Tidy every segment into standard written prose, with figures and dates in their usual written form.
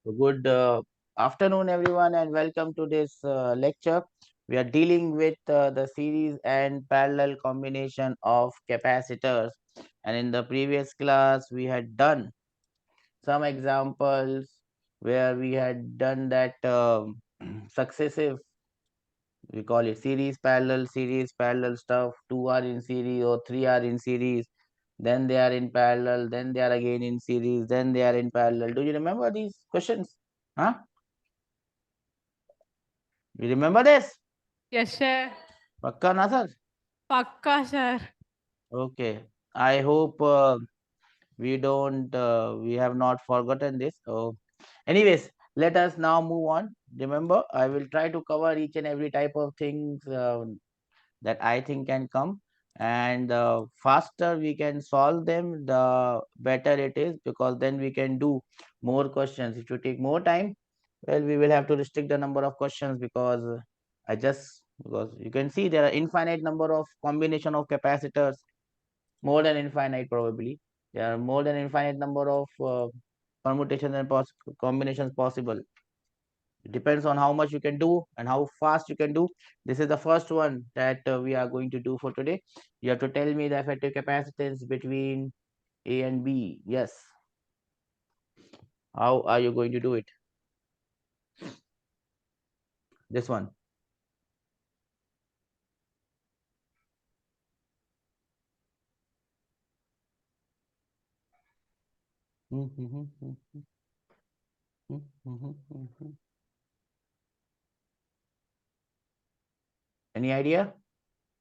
So good afternoon, everyone, and welcome to this lecture. We are dealing with the series and parallel combination of capacitors. And in the previous class, we had done some examples where we had done that successive, we call it series parallel stuff. Two are in series or three are in series. Then they are in parallel. Then they are again in series. Then they are in parallel. Do you remember these questions? Huh? You remember this? Yes, sir. Pakka na sir? Pakka, sir. Okay. I hope we have not forgotten this. So, anyways, let us now move on. Remember, I will try to cover each and every type of things that I think can come. And the faster we can solve them, the better it is, because then we can do more questions. If you take more time, well, we will have to restrict the number of questions because because you can see there are infinite number of combination of capacitors, more than infinite probably. There are more than infinite number of permutations and combinations possible. It depends on how much you can do and how fast you can do. This is the first one that we are going to do for today. You have to tell me the effective capacitance between A and B. Yes. How are you going to do it? This one. Any idea?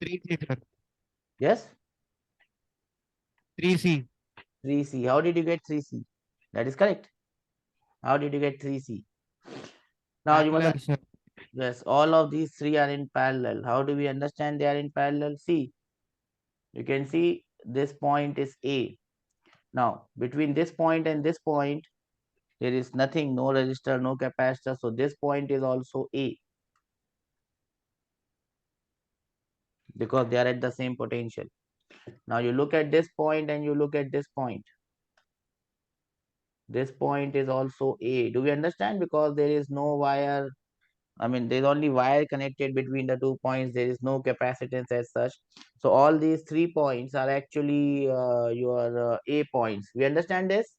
3C, sir. Yes? 3C. 3C. How did you get 3C? That is correct. How did you get 3C? Now you must, Parallel, sir. yes, all of these three are in parallel. How do we understand they are in parallel? See, you can see this point is A. Now, between this point and this point, there is nothing, no resistor, no capacitor. So this point is also A because they are at the same potential. Now you look at this point and you look at this point. This point is also A. Do we understand? Because there is no wire. I mean, there's only wire connected between the 2 points. There is no capacitance as such. So all these 3 points are actually your A points. We understand this?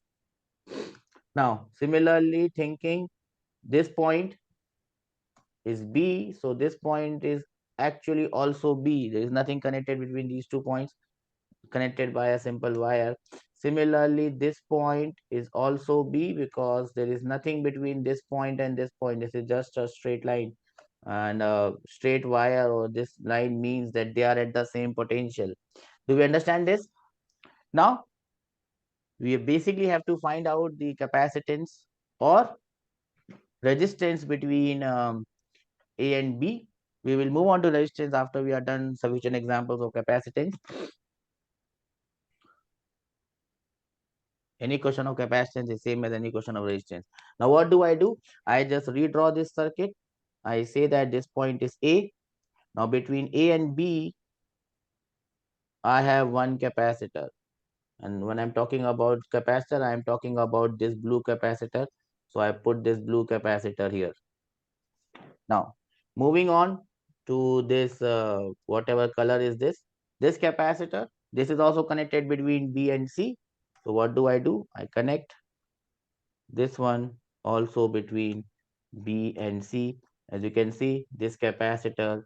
Now, similarly, thinking this point is B. So this point is actually also B. There is nothing connected between these 2 points, connected by a simple wire. Similarly, this point is also B because there is nothing between this point and this point. This is just a straight line, and a straight wire or this line means that they are at the same potential. Do we understand this? Now, we basically have to find out the capacitance or resistance between A and B. We will move on to resistance after we are done sufficient examples of capacitance. Any question of capacitance is same as any question of resistance. Now what do? I just redraw this circuit. I say that this point is A. Now between A and B, I have one capacitor. And when I'm talking about capacitor, I'm talking about this blue capacitor. So I put this blue capacitor here. Now, moving on to this, whatever color is this, this capacitor, this is also connected between B and C. So what do? I connect this one also between B and C. As you can see, this capacitor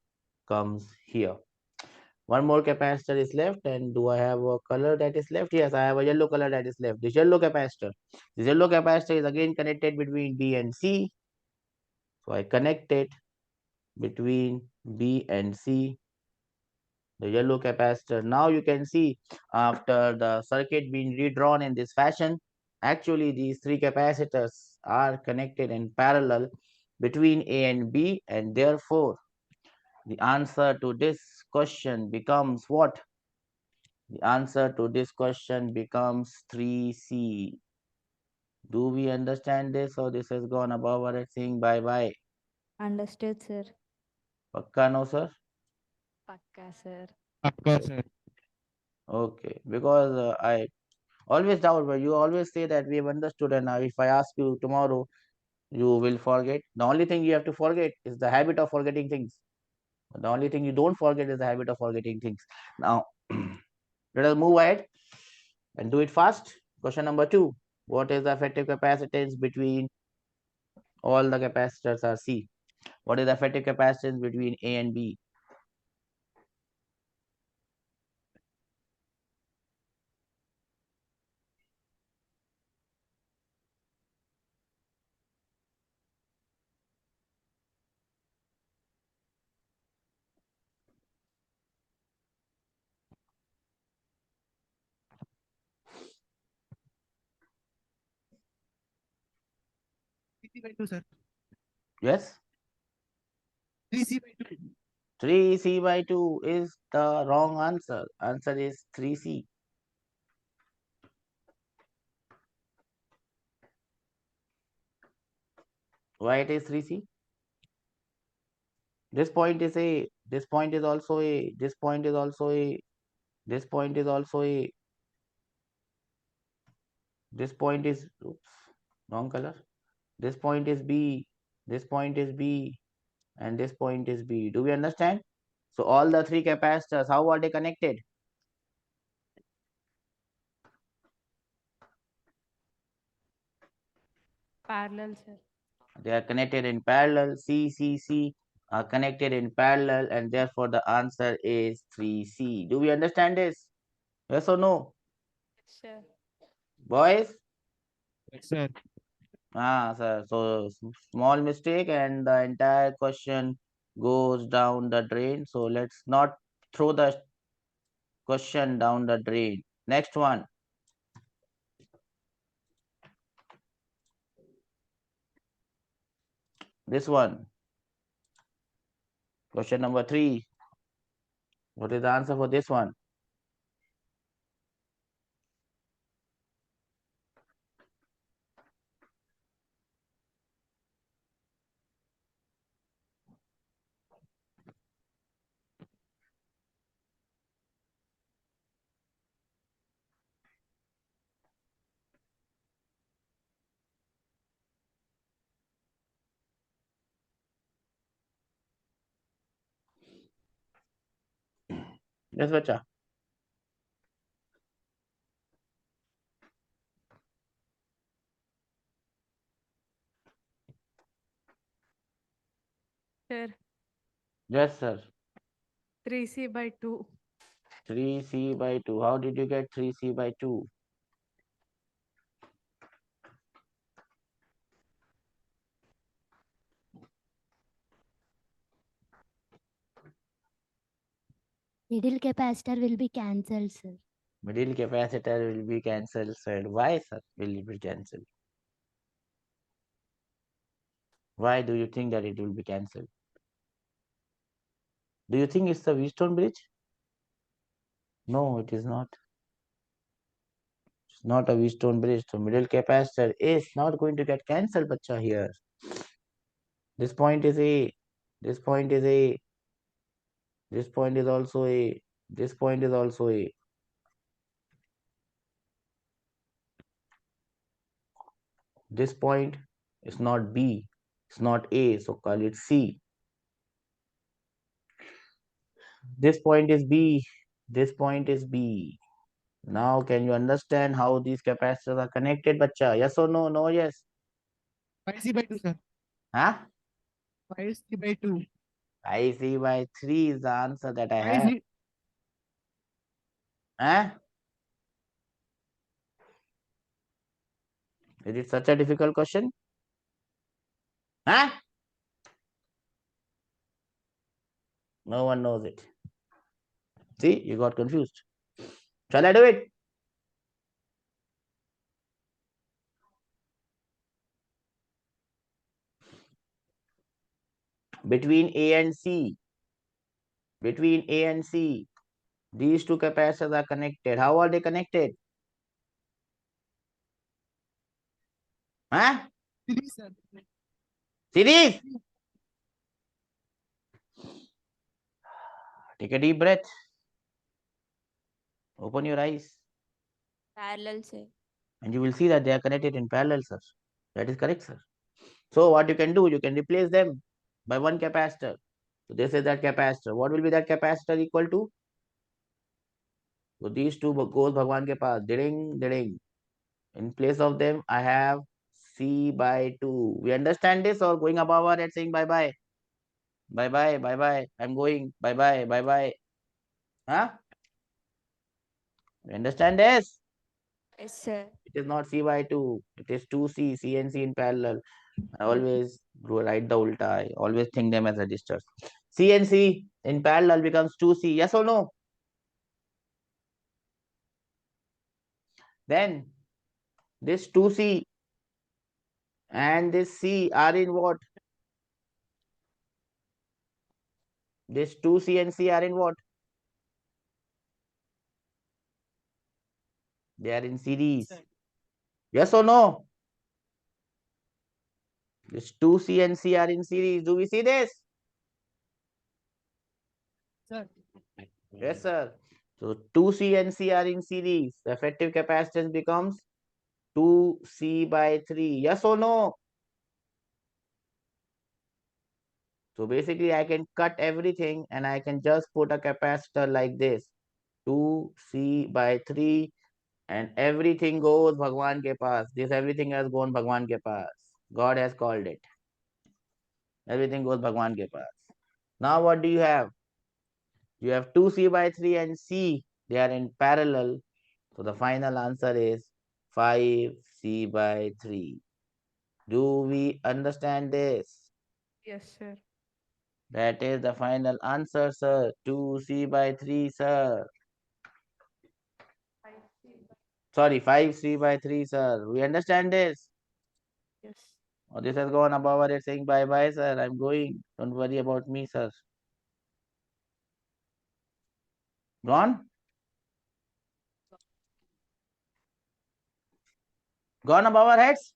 comes here. One more capacitor is left, and do I have a color that is left? Yes, I have a yellow color that is left. This yellow capacitor. This yellow capacitor is again connected between B and C. So I connect it between B and C, the yellow capacitor. Now you can see after the circuit being redrawn in this fashion, actually these three capacitors are connected in parallel between A and B, and therefore the answer to this question becomes what? The answer to this question becomes 3C. Do we understand this, or this has gone above our head saying bye bye? Understood, sir. Pakka no, sir? Pakka, sir. Pakka, sir. Okay, because I always doubt, but you always say that we have understood, and now if I ask you tomorrow, You will forget. The only thing you have to forget is the habit of forgetting things. The only thing you don't forget is the habit of forgetting things. Now, let us move ahead and do it fast. Question number 2. What is the effective capacitance between all the capacitors are C? What is the effective capacitance between A and B? C by 2, sir. Yes? 3C by 2. 3C by 2 is the wrong answer. Answer is 3C. Why it is 3C? This point is A. This point is also A. This point is also A. This point is also A. This point is, oops, wrong color. This point is B. This point is B. And this point is B. Do we understand? So all the three capacitors, how are they connected? Parallel, sir. They are connected in parallel. C are connected in parallel, and therefore the answer is 3C. Do we understand this? Yes or no? Yes, sir. Boys? Yes, sir. Sir. So small mistake and the entire question goes down the drain. So let's not throw the question down the drain. Next one. This one. Question number 3. What is the answer for this one? Yes, bacha. Sir, Yes, sir. 3C by 2. 3C by 2. How did you get 3C by 2? Middle capacitor will be cancelled, sir. Middle capacitor will be cancelled, sir. Why, sir, will it be cancelled? Why do you think that it will be cancelled? Do you think it's the Wheatstone bridge? No, it is not. It's not a Wheatstone bridge. So middle capacitor is not going to get cancelled, bacha, here. This point is A. This point is A. This point is also A. This point is also A. This point is not B. It's not A. So call it C. This point is B. This point is B. Now, can you understand how these capacitors are connected, bacha? Yes or no? No, yes. 5C by 2, sir. Huh? 5C by 2. I see by 3 is the answer that I have. 5C. Huh? Is it such a difficult question? Huh? No one knows it. See, you got confused. Shall I do it? Between A and C, between A and C, these two capacitors are connected. How are they connected? Huh? Series, sir. Series? Take a deep breath. Open your eyes. Parallel, sir. And you will see that they are connected in parallel, sir. That is correct, sir. So what you can do, you can replace them by one capacitor. So this is that capacitor. What will be that capacitor equal to? So these two goes Bhagwan ke paas. Ding, ding. In place of them, I have C by 2. We understand this or going above and saying bye bye? Bye bye, bye bye. I'm going. Bye bye, bye bye. Huh? You understand this? Yes, sir. It is not C by 2. It is 2C, C and C in parallel. I always write the ulta. I always think them as registers. C and C in parallel becomes 2C. Yes or no? Then this 2C and this C are in what? This 2C and C are in what? They are in series. Sir. Yes or no? This 2C and C are in series. Do we see this? Sir. Yes, sir. So 2C and C are in series. The effective capacitance becomes 2C by 3. Yes or no? So basically, I can cut everything and I can just put a capacitor like this. 2C by 3 and everything goes Bhagwan ke paas. This everything has gone Bhagwan ke paas. God has called it. Everything goes Bhagwan ke paas. Now what do you have? You have 2C by 3 and C. They are in parallel. So the final answer is 5C by 3. Do we understand this? Yes, sir. That is the final answer, sir. 2C by 3, sir. Sorry, 5C by 3, sir. We understand this? Yes. Oh, this has gone above it saying bye bye, sir. I'm going. Don't worry about me, sir. Gone? Gone above our heads?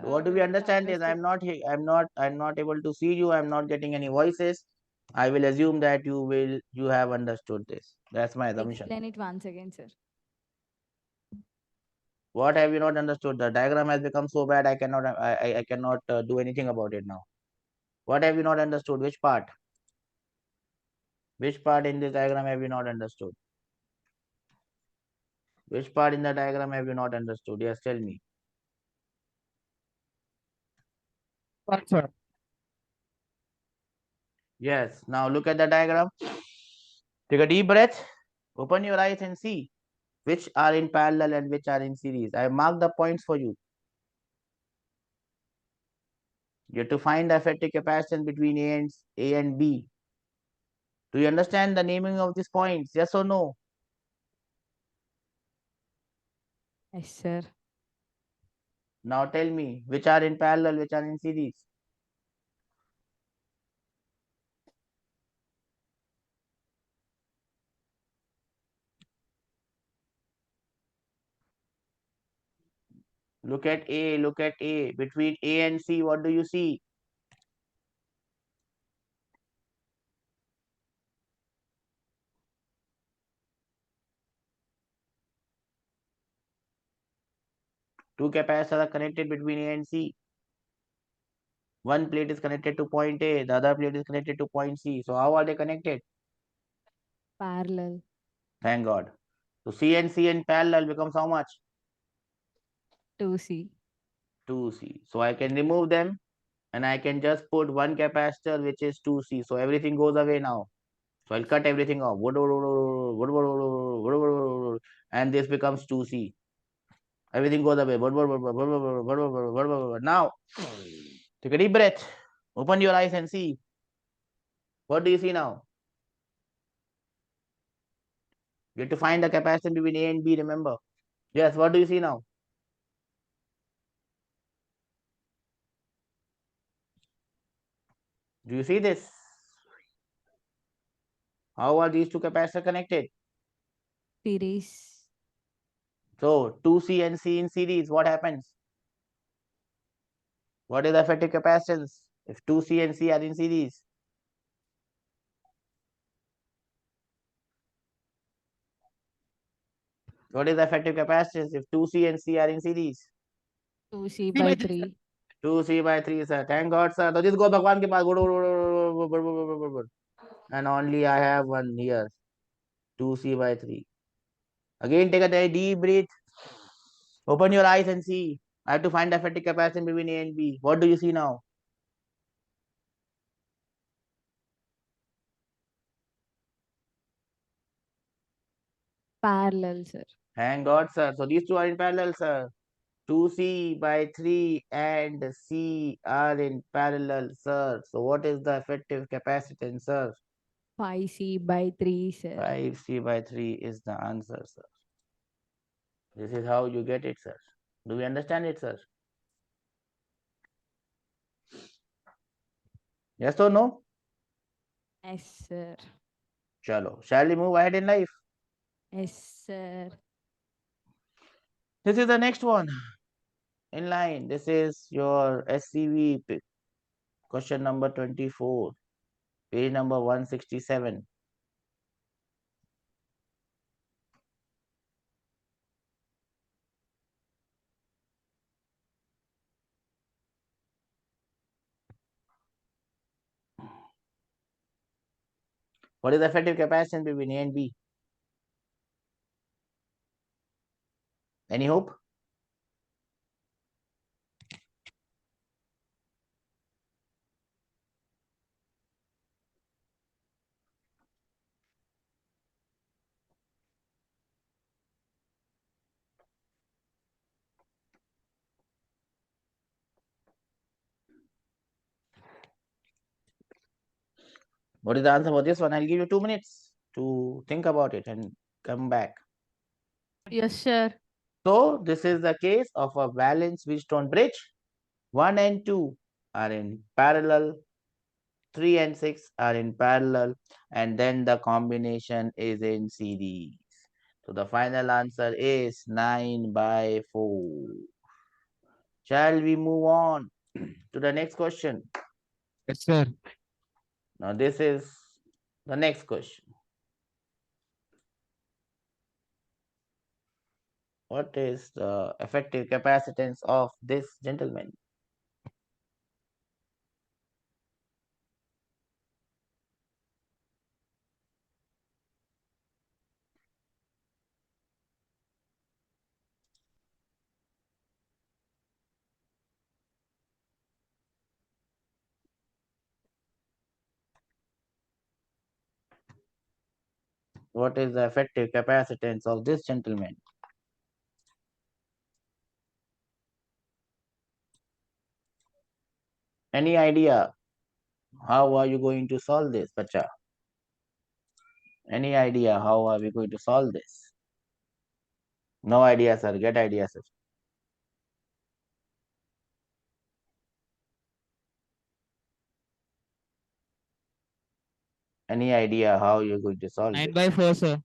What do we understand is I'm not able to see you. I'm not getting any voices. I will assume that you have understood this. That's my assumption. Explain it once again, sir. What have you not understood? The diagram has become so bad. I cannot do anything about it now. What have you not understood? Which part? Which part in this diagram have you not understood? Which part in the diagram have you not understood? Yes, tell me. Sir. Yes. Now look at the diagram. Take a deep breath. Open your eyes and see which are in parallel and which are in series. I marked the points for you. You have to find the effective capacitance between A and B. Do you understand the naming of these points? Yes or no? Yes, sir. Now tell me which are in parallel, which are in series. Look at A, look at A. Between A and C, what do you see? Two capacitors are connected between A and C. One plate is connected to point A, the other plate is connected to point C. So how are they connected? Parallel. Thank God. So C and C in parallel becomes how much? 2C. 2C. So I can remove them and I can just put one capacitor which is 2C. So everything goes away now. So I'll cut everything off. And this becomes 2C. Everything goes away. Now, take a deep breath. Open your eyes and see. What do you see now? You have to find the capacitance between A and B, remember? Yes, what do you see now? Do you see this? How are these two capacitors connected? Series. So 2C and C in series, what happens? What is the effective capacitance if 2C and C are in series? What is the effective capacitance if 2C and C are in series? 2C by by 3, 3. 2C by 3, sir. Thank God, sir. So just go Bhagwan ke paas. Good. And only I have one here. 2C by 3. Again, take a deep breath. Open your eyes and see. I have to find the effective capacitance between A and B. What do you see now? Parallel, sir. Thank God, sir. So these two are in parallel, sir. 2C by 3 and C are in parallel, sir. So what is the effective capacitance, sir? 5C by 3, sir. 5C by 3 is the answer, sir. This is how you get it, sir. Do we understand it, sir? Yes or no? Yes, sir. Chalo. Shall we move ahead in life? Yes, sir. This is the next one in line. This is your SCV question number 24, page number 167. What is the effective capacitance between A and B? Any hope? What is the answer for this one? I'll give you 2 minutes to think about it and come back. Yes, sir. So this is the case of a balanced Wheatstone bridge. 1 and 2 are in parallel. 3 and 6 are in parallel. And then the combination is in series. So the final answer is 9 by 4. Shall we move on to the next question? yes, sir. Now this is the next question. What is the effective capacitance of this gentleman? What is the effective capacitance of this gentleman? Any idea? How are you going to solve this, Bacha? Any idea how are we going to solve this? No idea, sir. Get idea, sir. Any idea how you're going to solve 9 this? by 4, sir.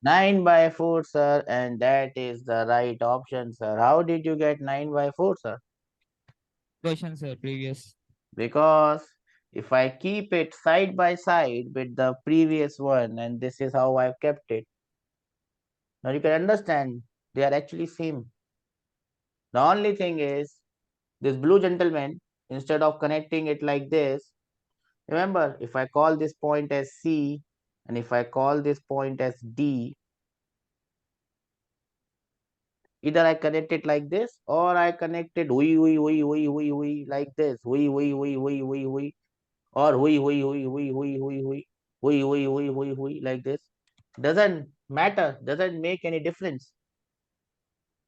9 by 4, sir, and that is the right option, sir. How did you get 9 by 4, sir? Question, sir. Previous. Because if I keep it side by side with the previous one, and this is how I've kept it, now you can understand they are actually same. The only thing is this blue gentleman, instead of connecting it like this, remember, if I call this point as C and if I call this point as D, either I connect it like this or I connect it like this, or like this. Doesn't matter, doesn't make any difference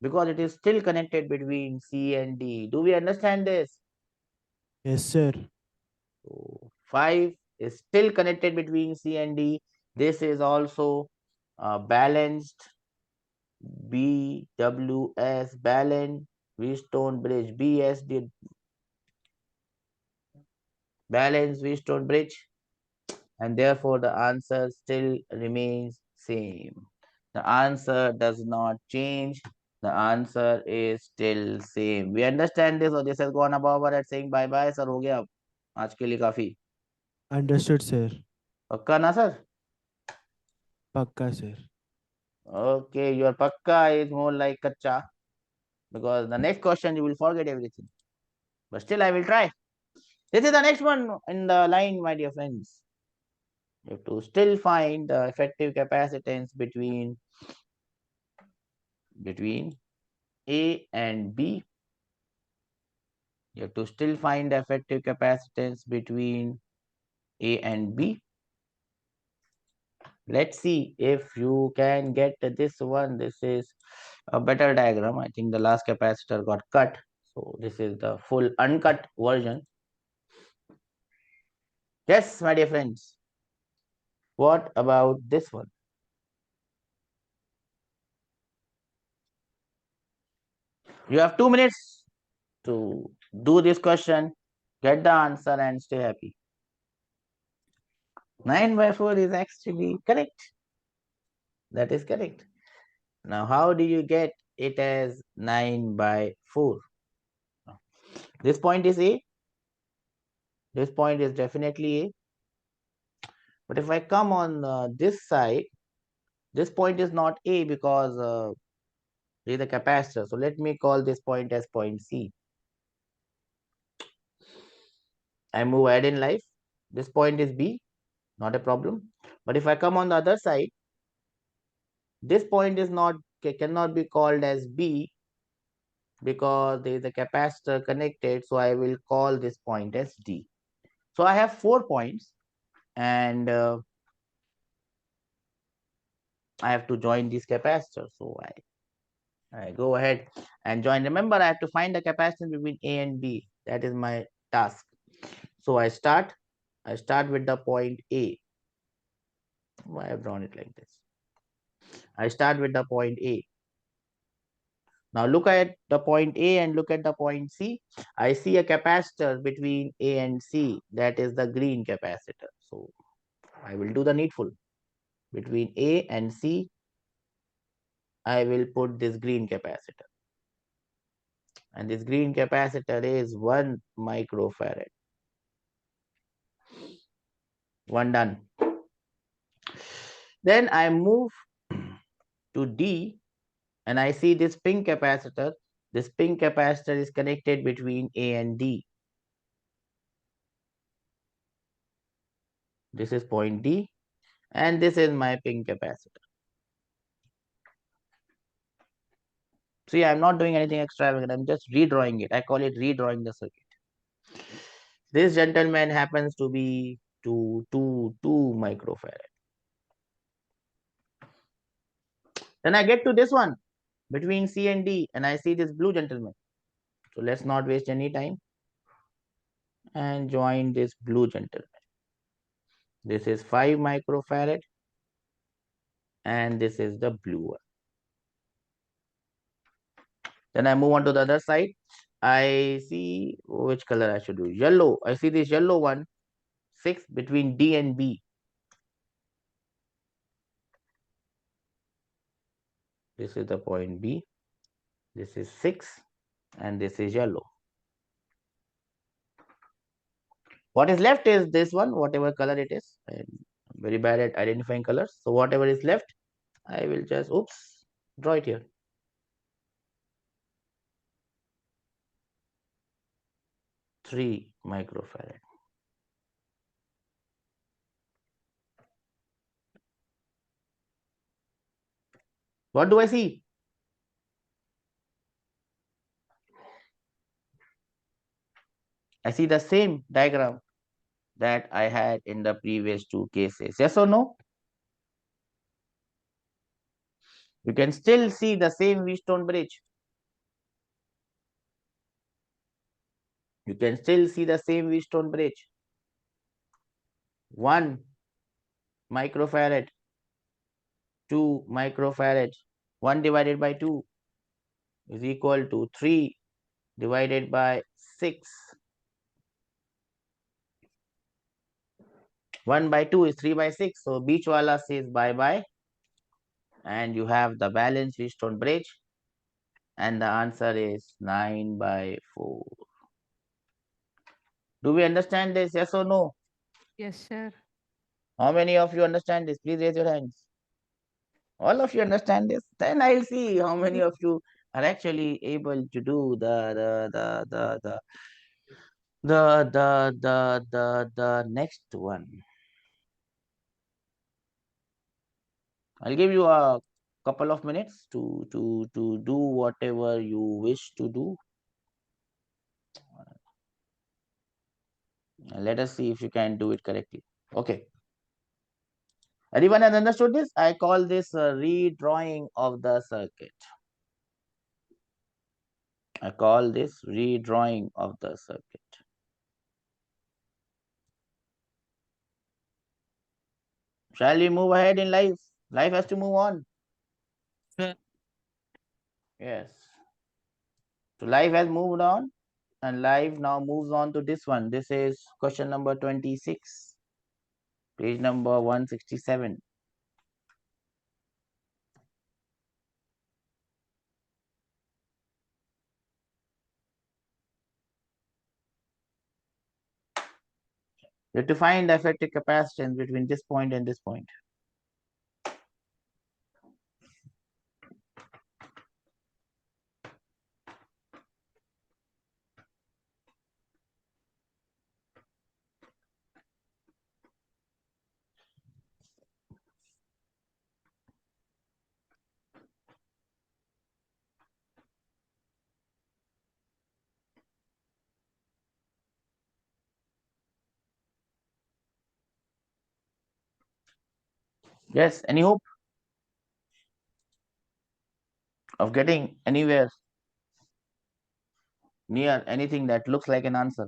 because it is still connected between C and D. Do we understand this? Yes, sir. So 5 is still connected between C and D. This is also balanced BWS, balanced Wheatstone bridge, BSD, balanced Wheatstone bridge, and therefore the answer still remains same. The answer does not change. The answer is still same. We understand this, or this has gone above at saying bye bye, sir. हो गया आज के लिए काफी. Understood, sir. पक्का ना sir? Pakka, sir. Okay, your pakka is more like kacha. because the next question you will forget everything. But still, I will try. This is the next one in the line, my dear friends. You have to still find the effective capacitance between A and B. You have to still find the effective capacitance between A and B. Let's see if you can get this one. This is a better diagram. I think the last capacitor got cut. So this is the full uncut version. Yes, my dear friends. What about this one? You have 2 minutes to do this question, get the answer and stay happy. 9 by 4 is actually correct. That is correct. Now, how do you get it as 9 by 4? This point is A. This point is definitely A. But if I come on this side, this point is not A because there is a capacitor. So let me call this point as point C. I move ahead in life. This point is B, not a problem. But if I come on the other side, this point is not cannot be called as B because there is a capacitor connected. So I will call this point as D. So I have 4 points and I have to join this capacitor. So I go ahead and join. Remember, I have to find the capacitance between A and B. That is my task. So I start with the point A. Why I have drawn it like this? I start with the point A. Now look at the point A and look at the point C. I see a capacitor between A and C. That is the green capacitor. So I will do the needful. Between A and C, I will put this green capacitor. And this green capacitor is 1 microfarad. 1 done. Then I move to D and I see this pink capacitor. This pink capacitor is connected between A and D. This is point D and this is my pink capacitor. See, I'm not doing anything extravagant. I'm just redrawing it. I call it redrawing the circuit. This gentleman happens to be 2 microfarad. Then I get to this one between C and D and I see this blue gentleman. So let's not waste any time and join this blue gentleman. This is 5 microfarad and this is the blue one. Then I move on to the other side. I see which color I should do. Yellow. I see this yellow one, 6 between D and B. This is the point B. This is 6 and this is yellow. What is left is this one, whatever color it is. I'm very bad at identifying colors. So whatever is left, I will just, draw it here. Three microfarad. What do I see? I see the same diagram that I had in the previous 2 cases. Yes or no? You can still see the same V-stone bridge. You can still see the same V-stone bridge. 1 microfarad, 2 microfarad. 1 divided by 2 is equal to 3 divided by 6. 1 by 2 is 3 by 6. So Beachwala says bye-bye. And you have the balanced V-stone bridge. And the answer is 9 by 4. Do we understand this? Yes or no? Yes, sir. How many of you understand this? Please raise your hands. All of you understand this? Then I'll see how many of you are actually able to do the next one. I'll give you a couple of minutes to do whatever you wish to do. Let us see if you can do it correctly. Okay. Anyone has understood this? I call this a redrawing of the circuit. I call this redrawing of the circuit. Shall we move ahead in life? Life has to move on. Sir. Yes. So life has moved on, and life now moves on to this one. This is question number 26, page number 167. You have to find the effective capacitance between this point and this point. Yes, any hope of getting anywhere near anything that looks like an answer?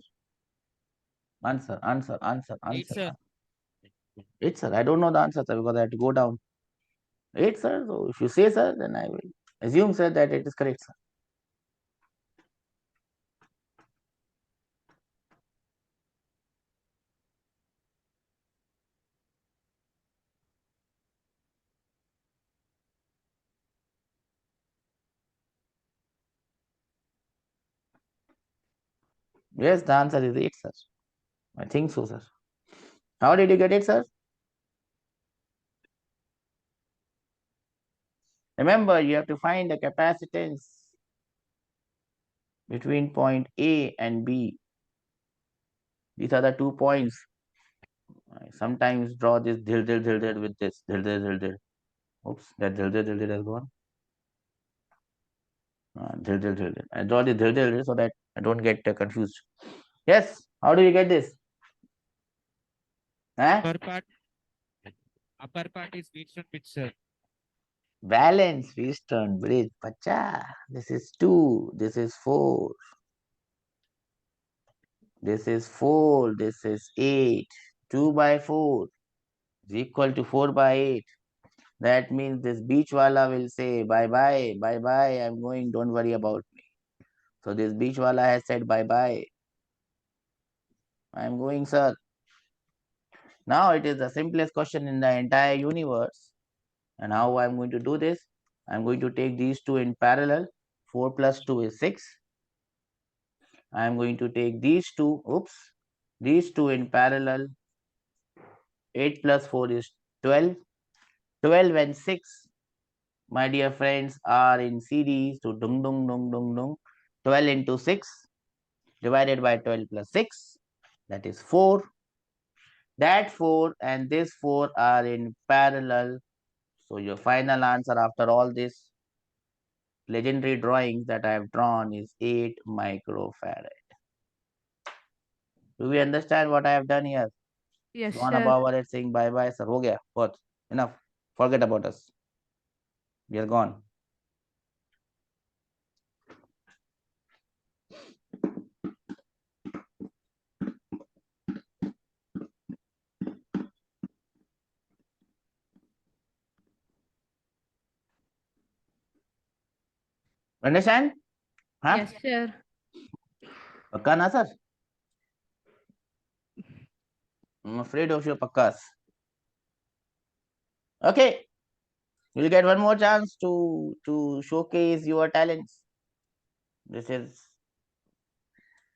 Answer. It's sir. It's sir. I don't know the answer, sir, because I have to go down. It's sir. So if you say sir, then I will assume, sir, that it is correct, sir. Yes, the answer is 8, sir. I think so, sir. How did you get it, sir? Remember, you have to find the capacitance between point A and B. These are the 2 points. I sometimes draw this dhil with this dhil. Oops, that dhil has gone. Dhil. I draw the dhil so that I don't get confused. Yes, how do you get this? Upper part is Wheatstone bridge, sir. Valence Wheatstone bridge. Pacha. This is 2. This is 4. This is 4. This is 8. 2 by 4 is equal to 4 by 8. That means this beach wala will say bye bye, I'm going, don't worry about me. So this beach wala has said bye bye. I'm going, sir. Now it is the simplest question in the entire universe. And how I'm going to do this? I'm going to take these two in parallel. 4 plus 2 is 6. I'm going to take these two in parallel. 8 plus 4 is 12. 12 and 6, my dear friends, are in series to dung dung dung dung dung. 12 into 6 divided by 12 plus 6, that is 4. That 4 and this 4 are in parallel. So your final answer after all this legendary drawings that I have drawn is 8 microfarad. Do we understand what I have done here? Yes, Gone sir. above it saying bye bye, sir. Ho gaya. What? Enough. Forget about us. We are gone. Understand? Huh? Yes, sir. Pakka na, sir? I'm afraid of your pakkas. Okay. You'll get one more chance to showcase your talents. This is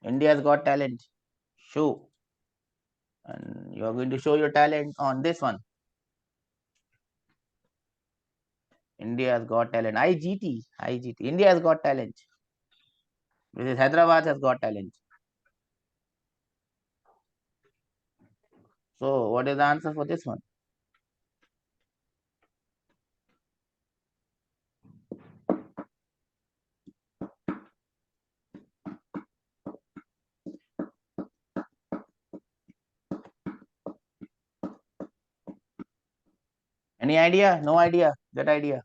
India's Got Talent show. And you are going to show your talent on this one. India has got talent. IGT. India has got talent. This is Hyderabad has got talent. So what is the answer for this one? Any idea? No idea. That idea.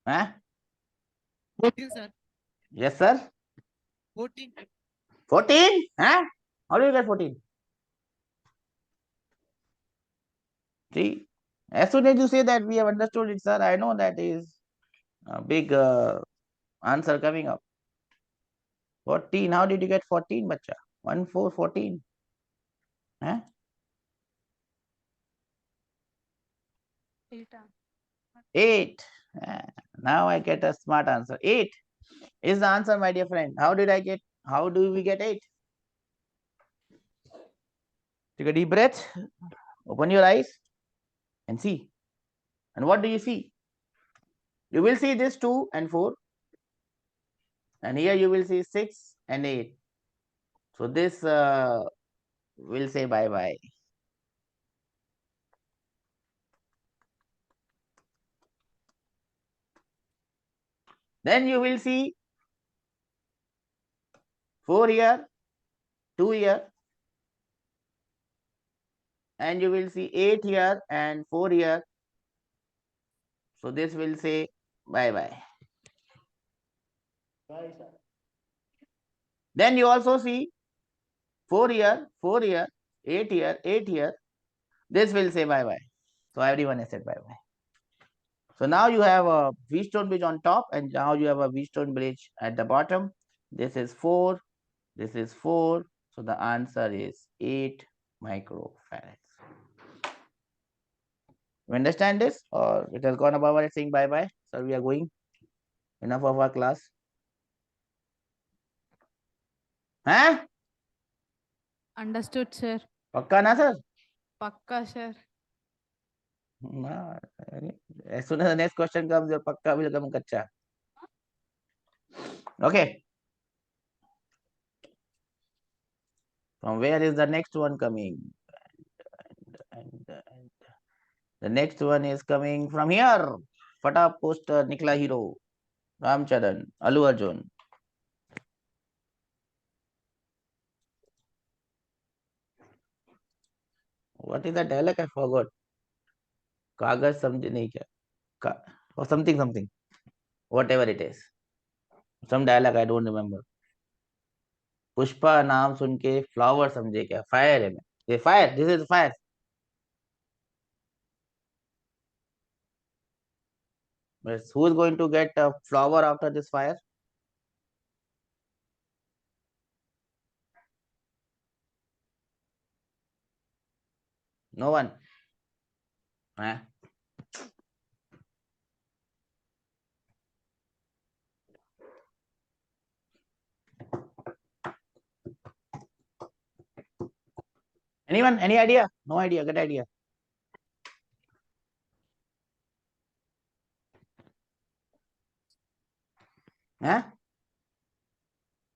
Huh? 14, sir. Yes, sir. 14. 14? Huh? How do you get 14? See, as soon as you say that we have understood it, sir, I know that is a big answer coming up. 14. How did you get 14, bacha? 1, 4, 14. Huh? 8. Now I get a smart answer. 8 is the answer, my dear friend. How do we get 8? Take a deep breath, open your eyes and see. And what do you see? You will see this 2 and 4. And here you will see 6 and 8. So this will say bye-bye. Then you will see 4 here, 2 here, and you will see 8 here and 4 here. So this will say bye-bye. Then you also see 4 here, 4 here, 8 here, 8 here. This will say bye-bye. So everyone has said bye-bye. So now you have a V-stone bridge on top, and now you have a V-stone bridge at the bottom. This is 4. This is 4. So the answer is 8 microfarads. You understand this? Or it has gone above our saying bye-bye? So we are going. Enough of our class. Huh? Understood, sir. Pakka na, sir? Pakka, sir. No, as soon as the next question comes, your pakka will come kacha. Okay. From where is the next one coming? And the next one is coming from here. Fata poster, Nikla Hero, Ramcharan, Alu Arjun. What is the dialogue? I forgot. Kagaz samjhe nahi kya. Or something. Whatever it is. Some dialogue I don't remember. Pushpa नाम सुन के flower समझे क्या? Fire है. ये fire. This is fire. But who is going to get a flower after this fire? No one. Huh? Anyone? Any idea? No idea. Good idea. Huh?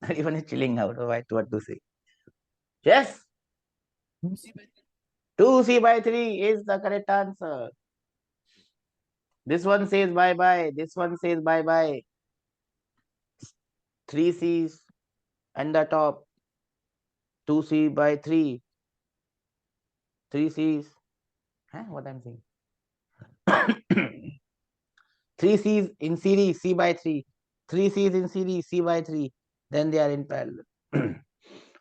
Everyone is chilling out. What to say? Yes. 2C by 3 is the correct answer. This one says bye bye. This one says bye bye. 3 C's and the top. 2C by 3. 3 C's. Huh? What I'm saying? 3 C's in series, C by 3. 3 C's in series, C by 3. Then they are in parallel.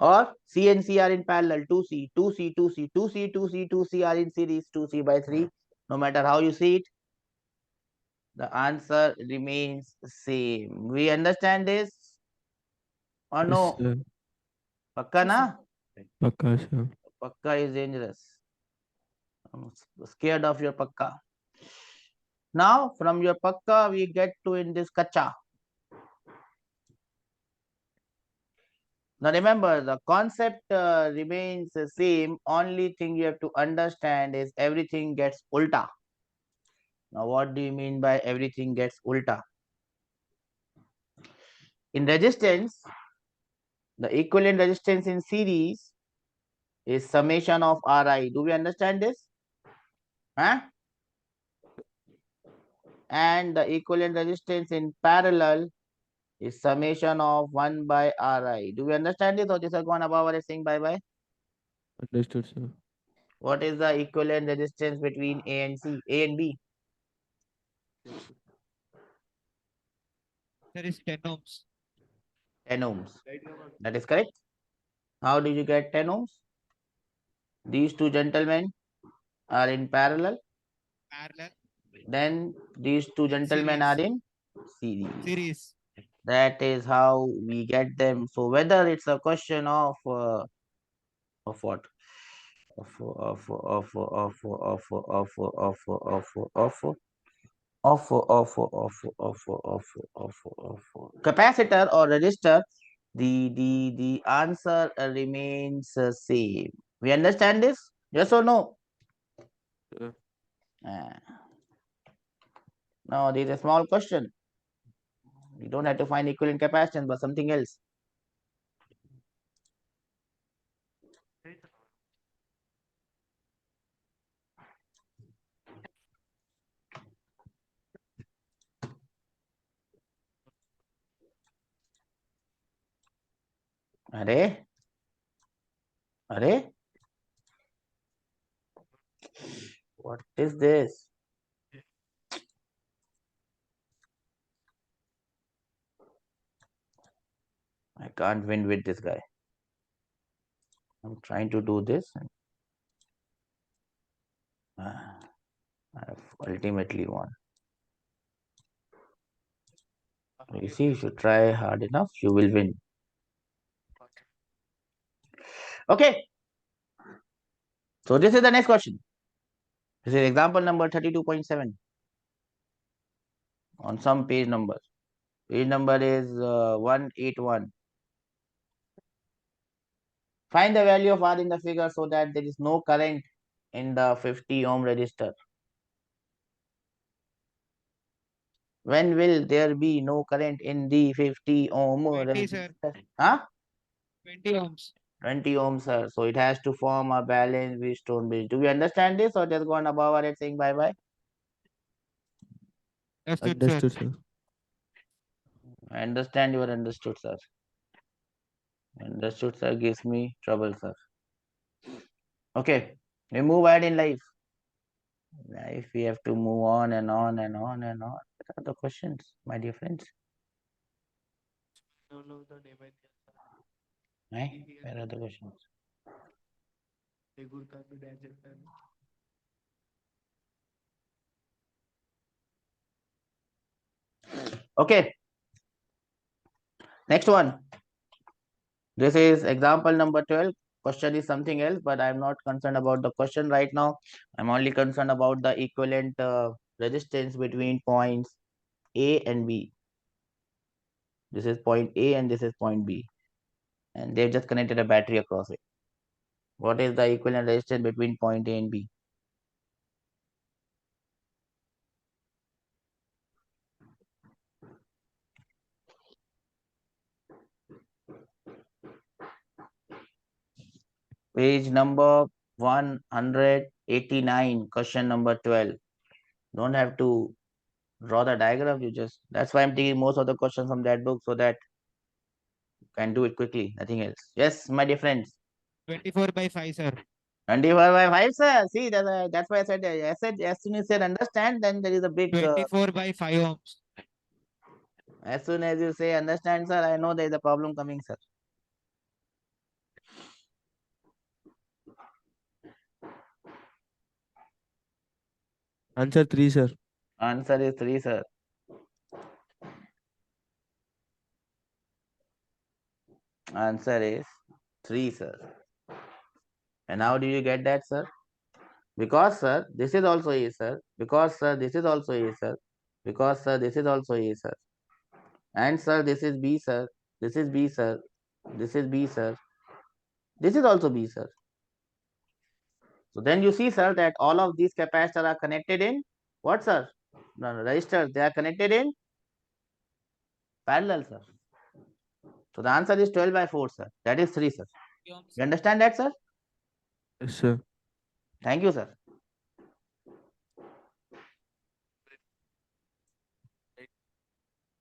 Or C and C are in parallel. 2C, 2C, 2C, 2C, 2C, 2C are in series, 2C by 3. No matter how you see it, the answer remains same. We understand this? Or no? Yes, sir. Pakka na? Pakka, sir. Pakka is dangerous. I'm scared of your pakka. Now, from your pakka, we get to in this kacha. Now remember, the concept remains the same. Only thing you have to understand is everything gets ulta. Now what do you mean by everything gets ulta? In resistance, the equivalent resistance in series is summation of Ri. Do we understand this? Huh? And the equivalent resistance in parallel is summation of 1 by Ri. Do we understand this, or this is gone above or saying bye bye? Understood, sir. What is the equivalent resistance between A and C, A and B? There is 10 ohms. 10 ohms. That is correct. How do you get 10 ohms? These two gentlemen are in parallel. Parallel. Then these two gentlemen are in series. Series. That is how we get them. So whether it's a question of what? Capacitor or resistor, the answer remains same. We understand this? Yes or no? Yeah. No, this is a small question. You don't have to find equivalent capacitance, but something else. Array? Array? What is this? I can't win with this guy. I'm trying to do this. I've ultimately won. You see, if you try hard enough, you will win. Okay. So this is the next question. This is example number 32.7 on some page number. Page number is 181. Find the value of R in the figure so that there is no current in the 50 ohm resistor. When will there be no current in the 50 ohm 20, sir. resistor? Huh? 20 ohms. 20 ohms, sir. So it has to form a balance with stone bridge. Do we understand this, or just gone above our head saying bye bye? Understood, sir. Understood, sir. I understand you are understood, sir. Understood, sir, gives me trouble, sir. Okay, we move ahead in life. Life, we have to move on and on and on and on. What are the questions, my dear friends? I don't know the name. Where are the questions? Okay. Next one. This is example number 12. Question is something else, but I'm not concerned about the question right now. I'm only concerned about the equivalent resistance between points A and B. This is point A and this is point B. And they've just connected a battery across it. What is the equivalent resistance between point A and B? Page number 189, question number 12. Don't have to draw the diagram, that's why I'm taking most of the questions from that book so that you can do it quickly, nothing else. Yes, my dear friends. 24 by 5, sir. 24 by 5, sir. See, that's why I said, as soon as you said understand, then there is a big, 24 by 5 ohms. as soon as you say understand, sir, I know there is a problem coming, sir. Answer 3, sir. Answer is 3, sir. Answer is 3, sir. And how do you get that, sir? Because, sir, this is also A, sir. Because, sir, this is also A, sir. Because, sir, this is also A, sir. And, sir, this is B, sir. This is B, sir. This is B, sir. This is also B, sir. So then you see, sir, that all of these capacitors are connected in what, sir? No, resistors, they are connected in parallel, sir. So the answer is 12 by 4, sir. That is 3, sir. You understand that, sir? Yes, sir. Thank you, sir.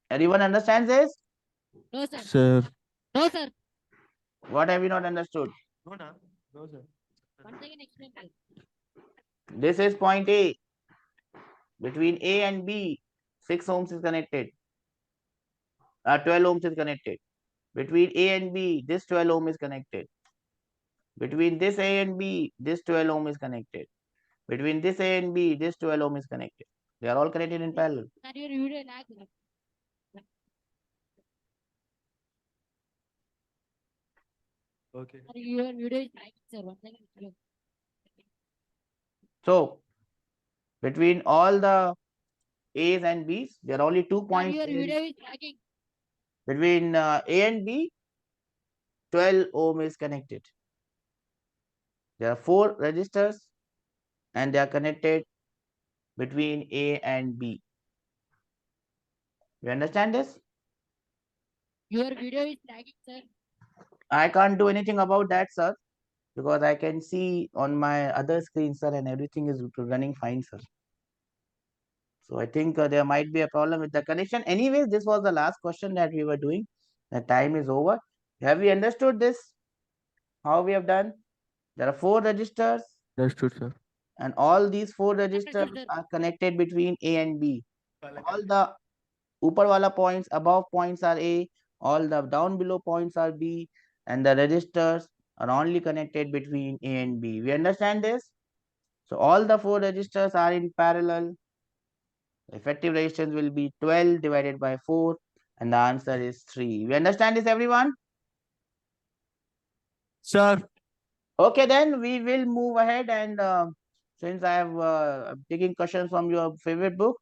Everyone understands this? No, sir. Sir. No, sir. What have you not understood? No, no. No, sir. Once again explain, sir. This is point A. Between A and B, 6 ohms is connected. 12 ohms is connected. Between A and B, this 12 ohm is connected. Between this A and B, this 12 ohm is connected. Between this A and B, this 12 ohm is connected. They are all connected in parallel. Sir, your video lag. Okay. Sir, your video is lagging, sir. Once again explain. So, between all the A's and B's, there are only 2 Sir, points. your video is lagging. Between A and B, 12 ohm is connected. There are 4 resistors and they are connected between A and B. You understand this? Your video is lagging, sir. I can't do anything about that, sir, because I can see on my other screen, sir, and everything is running fine, sir. So I think there might be a problem with the connection. Anyways, this was the last question that we were doing. The time is over. Have we understood this? How we have done? There are 4 registers Understood, sir. and all these 4 Understood, registers sir. are connected between A and B. All the upper wala points, above points are A, all the down below points are B, and the registers are only connected between A and B. We understand this? So all the 4 registers are in parallel. Effective resistance will be 12 divided by 4, and the answer is 3. We understand this, everyone? Sir. Okay, then we will move ahead, and since I have taking questions from your favorite book,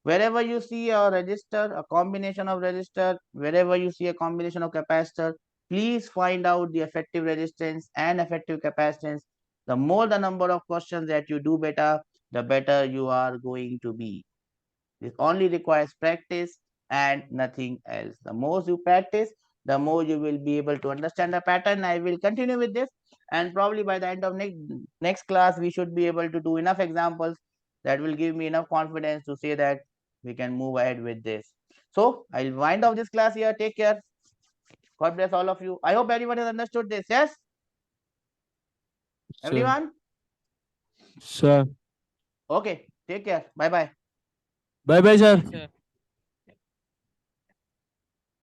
wherever you see a register, a combination of resistor, wherever you see a combination of capacitor, please find out the effective resistance and effective capacitance. The more the number of questions that you do better, the better you are going to be. This only requires practice and nothing else. The more you practice, the more you will be able to understand the pattern. I will continue with this, and probably by the end of next class, we should be able to do enough examples that will give me enough confidence to say that we can move ahead with this. So I'll wind up this class here. Take care. God bless all of you. I hope everyone has understood this. Yes, Sir. everyone. Sir. Okay. Take care. Bye bye. Bye bye, sir. Sir.